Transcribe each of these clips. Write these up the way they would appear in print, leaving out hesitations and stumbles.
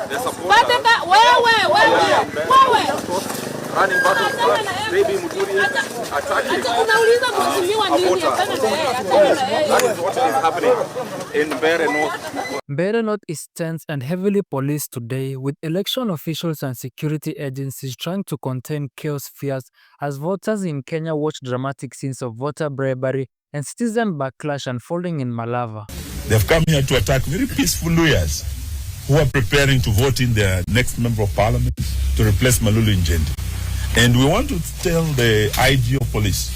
the supporters running battles, maybe Muturi attacking supporters. That is what is happening in Mbeere North. Mbeere North is tense and heavily policed today, with election officials and security agencies trying to contain chaos fears as voters in Kenya watch dramatic scenes of voter bribery and citizen backlash unfolding in Malava. They've come here to attack very peaceful lawyers who are preparing to vote in their next member of parliament to replace Malulu Njendi. And we want to tell the IG of police,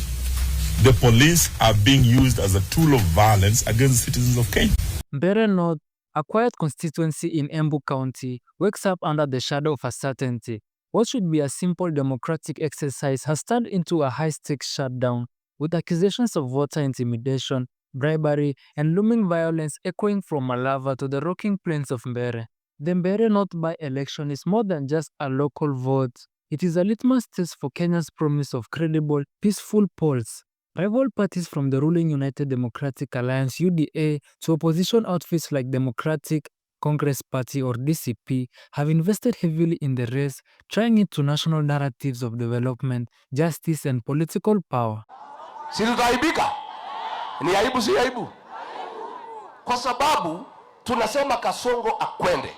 the police are being used as a tool of violence against citizens of Kenya. Mbeere North, a quiet constituency in Embu County, wakes up under the shadow of uncertainty. What should be a simple democratic exercise has turned into a high-stakes shutdown, with accusations of voter intimidation, bribery, and looming violence echoing from Malava to the rocking plains of Mbeere. The Mbeere North by-election is more than just a local vote. It is a litmus test for Kenya's promise of credible, peaceful polls. Rival parties from the ruling United Democratic Alliance (UDA) to opposition outfits like Democratic Congress Party or DCP have invested heavily in the race, trying into national narratives of development, justice, and political power. Si tutaibika? Ni aibu si aibu? Kwa sababu tunasema Kasongo akwende.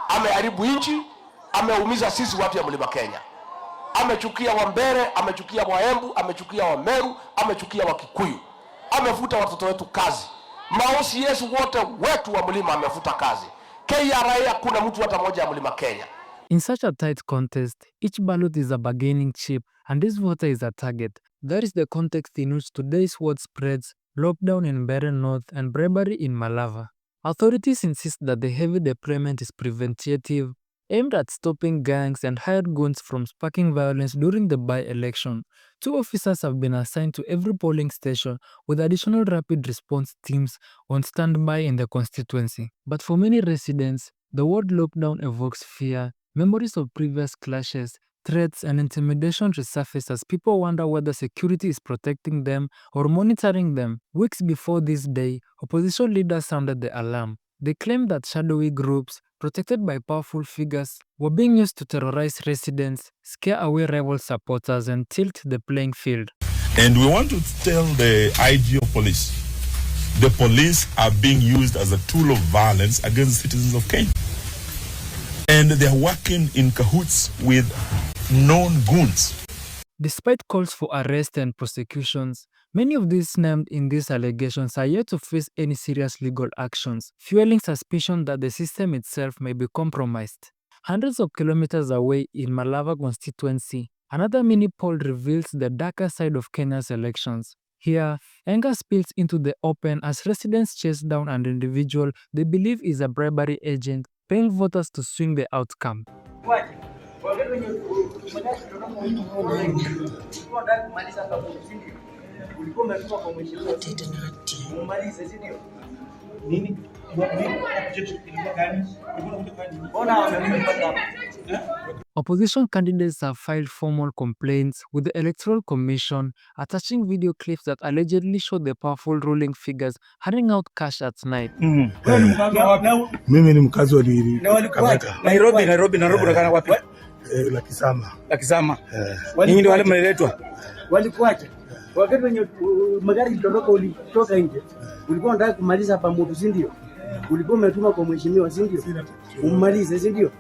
Ameharibu nchi, ameumiza sisi watu ya Mlima Kenya. Amechukia wa Mbeere, amechukia wa Embu, amechukia wa Meru, amechukia wa Kikuyu. Amefuta watoto wetu kazi. Maosi Yesu wote wetu wa Mlima amefuta kazi. KRA hakuna mtu hata mmoja ya Mlima Kenya. In such a tight contest, each ballot is a bargaining chip and this voter is a target. That is the context in which today's word spreads, lockdown in Mbeere North and bribery in Malava. Authorities insist that the heavy deployment is preventative, aimed at stopping gangs and hired goons from sparking violence during the by-election. 2 officers have been assigned to every polling station, with additional rapid response teams on standby in the constituency. But for many residents, the word lockdown evokes fear. Memories of previous clashes, threats, and intimidation resurface as people wonder whether security is protecting them or monitoring them. Weeks before this day, opposition leaders sounded the alarm. They claimed that shadowy groups, protected by powerful figures, were being used to terrorize residents, scare away rival supporters, and tilt the playing field. And we want to tell the IG of police, the police are being used as a tool of violence against citizens of Kenya. And they are working in cahoots with known goons. Despite calls for arrest and prosecutions, many of these named in these allegations are yet to face any serious legal actions, fueling suspicion that the system itself may be compromised. Hundreds of kilometers away in Malava constituency, another mini poll reveals the darker side of Kenya's elections. Here, anger spills into the open as residents chase down an individual they believe is a bribery agent, paying voters to swing the outcome. Opposition candidates have filed formal complaints with the Electoral Commission, attaching video clips that allegedly show the powerful ruling figures handing out cash at night. Mimi ni mkazi wa Nairobi unakana wapi? Lakisama. Ninyi ndio wale mnaletwa. Walikuacha. Wakati wenye magari kitoroka ulitoka nje. Ulikuwa unataka kumaliza hapa moto, si ndio? Ulikuwa umetuma kwa mheshimiwa, si ndio? Ummalize, si ndio?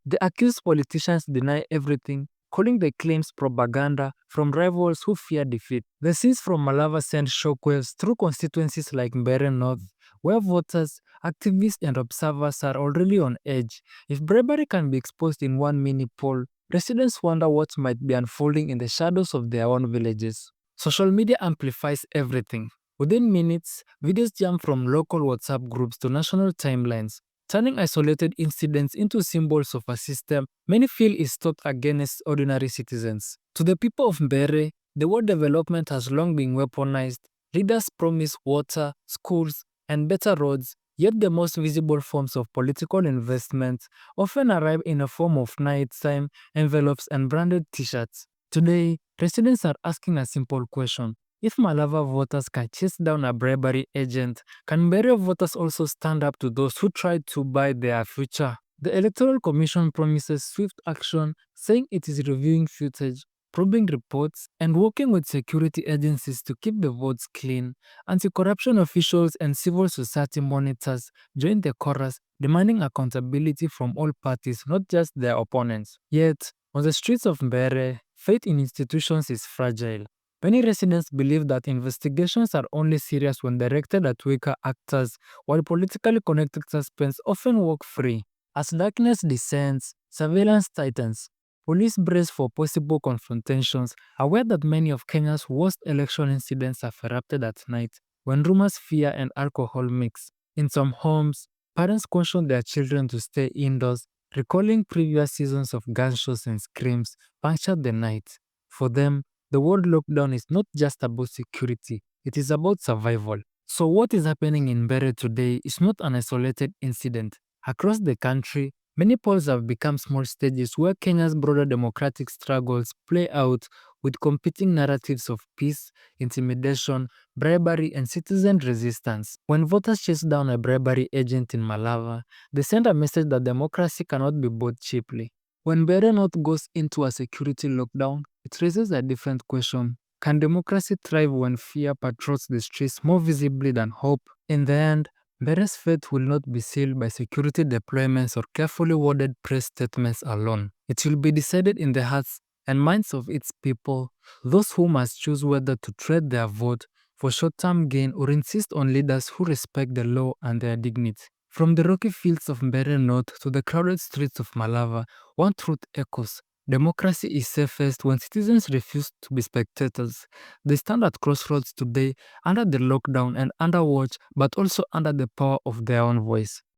The accused politicians deny everything, calling the claims propaganda from rivals who fear defeat. The scenes from Malava send shockwaves through constituencies like Mbeere North, where voters, activists, and observers are already on edge. If bribery can be exposed in one mini poll, residents wonder what might be unfolding in the shadows of their own villages. Social media amplifies everything. Within minutes, videos jump from local WhatsApp groups to national timelines, turning isolated incidents into symbols of a system many feel is stopped against ordinary citizens. To the people of Mbeere, the word development has long been weaponized. Leaders promise water, schools, and better roads, yet the most visible forms of political investment often arrive in the form of nighttime envelopes and branded t-shirts. Today, residents are asking a simple question. If Malava voters can chase down a bribery agent, can Mbeere voters also stand up to those who tried to buy their future? The Electoral Commission promises swift action, saying it is reviewing footage, probing reports, and working with security agencies to keep the votes clean. Anti-corruption officials and civil society monitors join the chorus, demanding accountability from all parties, not just their opponents. Yet, on the streets of Mbeere, faith in institutions is fragile. Many residents believe that investigations are only serious when directed at weaker actors, while politically connected suspects often walk free. As darkness descends, surveillance tightens. Police brace for possible confrontations, aware that many of Kenya's worst election incidents have erupted at night, when rumors, fear, and alcohol mix. In some homes, parents caution their children to stay indoors, recalling previous seasons of gunshots and screams punctured the night. For them, the word lockdown is not just about security, it is about survival. So, what is happening in Mbeere today is not an isolated incident. Across the country, many polls have become small stages where Kenya's broader democratic struggles play out with competing narratives of peace, intimidation, bribery, and citizen resistance. When voters chase down a bribery agent in Malava, they send a message that democracy cannot be bought cheaply. When Mbeere North goes into a security lockdown, it raises a different question. Can democracy thrive when fear patrols the streets more visibly than hope? In the end, Mbeere's fate will not be sealed by security deployments or carefully worded press statements alone. It will be decided in the hearts and minds of its people, those who must choose whether to trade their vote for short-term gain or insist on leaders who respect the law and their dignity. From the rocky fields of Mbeere North to the crowded streets of Malava, one truth echoes. Democracy is safest when citizens refuse to be spectators. They stand at crossroads today, under the lockdown and under watch, but also under the power of their own voice.